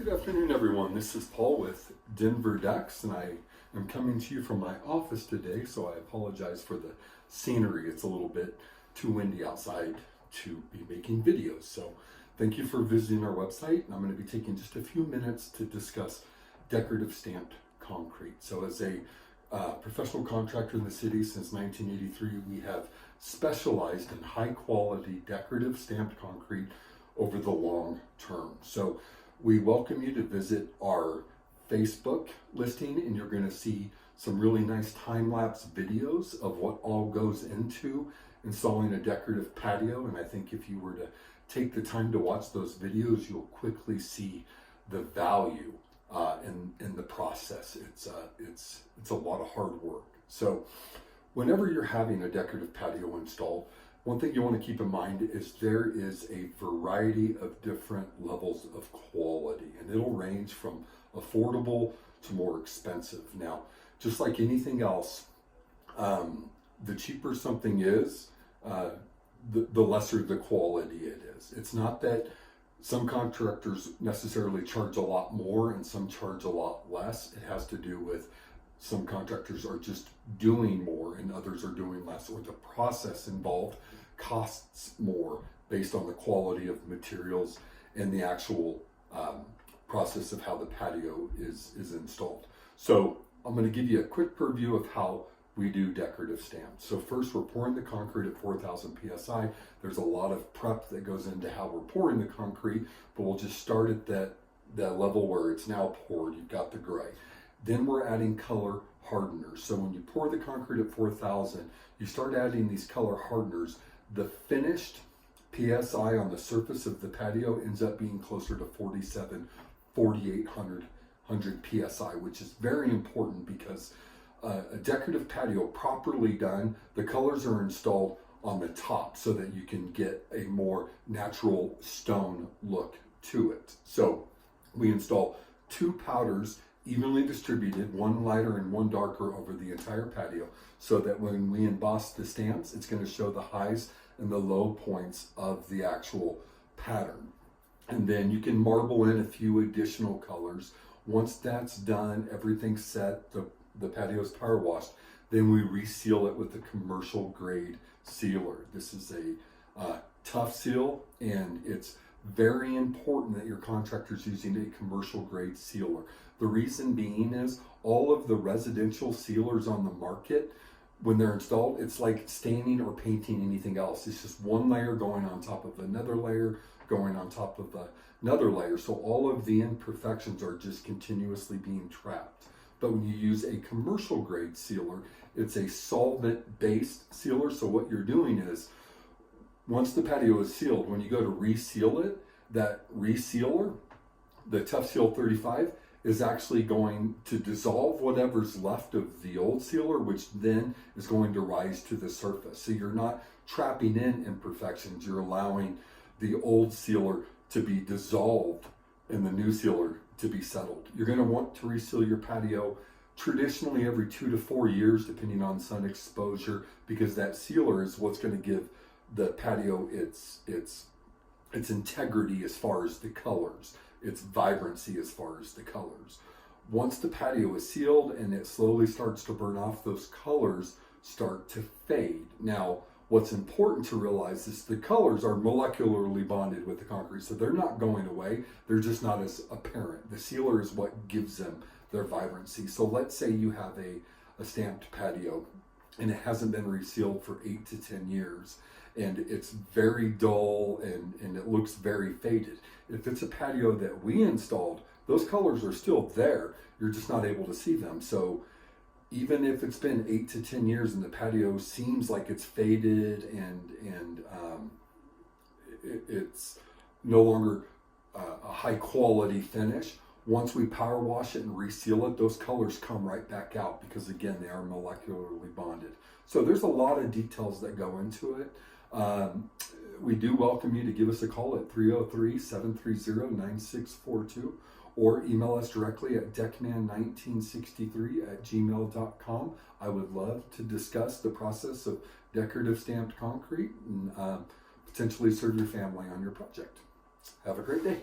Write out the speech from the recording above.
Good afternoon, everyone. This is Paul with Denver Decks, and I am coming to you from my office today, so I apologize for the scenery. It's a little bit too windy outside to be making videos. So thank you for visiting our website. I'm going to be taking just a few minutes to discuss decorative stamped concrete. So as a professional contractor in the city since 1983, we have specialized in high quality decorative stamped concrete over the long term. So we welcome you to visit our Facebook listing, and you're going to see some really nice time-lapse videos of what all goes into installing a decorative patio. And I think if you were to take the time to watch those videos, you'll quickly see the value in the process. It's a lot of hard work. So whenever you're having a decorative patio installed, one thing you want to keep in mind is there is a variety of different levels of quality, and it'll range from affordable to more expensive. Now, just like anything else, the cheaper something is, the lesser the quality it is. It's not that some contractors necessarily charge a lot more and some charge a lot less. It has to do with some contractors are just doing more and others are doing less, or the process involved costs more based on the quality of materials and the actual process of how the patio is installed. So I'm going to give you a quick preview of how we do decorative stamps. So first, we're pouring the concrete at 4,000 psi. There's a lot of prep that goes into how we're pouring the concrete, but we'll just start at that level where it's now poured. You've got the gray. Then we're adding color hardeners. So when you pour the concrete at 4,000, you start adding these color hardeners. The finished PSI on the surface of the patio ends up being closer to 4,800 PSI, which is very important because a decorative patio properly done, the colors are installed on the top so that you can get a more natural stone look to it. So we install 2 powders evenly distributed, one lighter and one darker over the entire patio, so that when we emboss the stamps, it's going to show the highs and the low points of the actual pattern. And then you can marble in a few additional colors. Once that's done, everything's set, the patio is power washed, then we reseal it with a commercial grade sealer. This is a tough seal, and it's very important that your contractor's using a commercial grade sealer. The reason being is all of the residential sealers on the market, when they're installed, it's like staining or painting anything else. It's just one layer going on top of another layer, going on top of another layer. So all of the imperfections are just continuously being trapped. But when you use a commercial grade sealer, it's a solvent-based sealer. So what you're doing is, once the patio is sealed, when you go to reseal it, that resealer, the Tough Seal 35, is actually going to dissolve whatever's left of the old sealer, which then is going to rise to the surface. So you're not trapping in imperfections, you're allowing the old sealer to be dissolved and the new sealer to be settled. You're going to want to reseal your patio traditionally every 2 to 4 years, depending on sun exposure, because that sealer is what's going to give the patio its integrity as far as the colors, its vibrancy as far as the colors. Once the patio is sealed and it slowly starts to burn off, those colors start to fade. Now, what's important to realize is the colors are molecularly bonded with the concrete, so they're not going away, they're just not as apparent. The sealer is what gives them their vibrancy. So let's say you have a stamped patio and it hasn't been resealed for 8 to 10 years, and it's very dull and it looks very faded. If it's a patio that we installed, those colors are still there, you're just not able to see them. So even if it's been 8 to 10 years and the patio seems like it's faded and it's no longer a high quality finish, once we power wash it and reseal it, those colors come right back out because, again, they are molecularly bonded. So there's a lot of details that go into it. We do welcome you to give us a call at 303-730-9642 or email us directly at deckman1963@gmail.com. I would love to discuss the process of decorative stamped concrete and potentially serve your family on your project. Have a great day.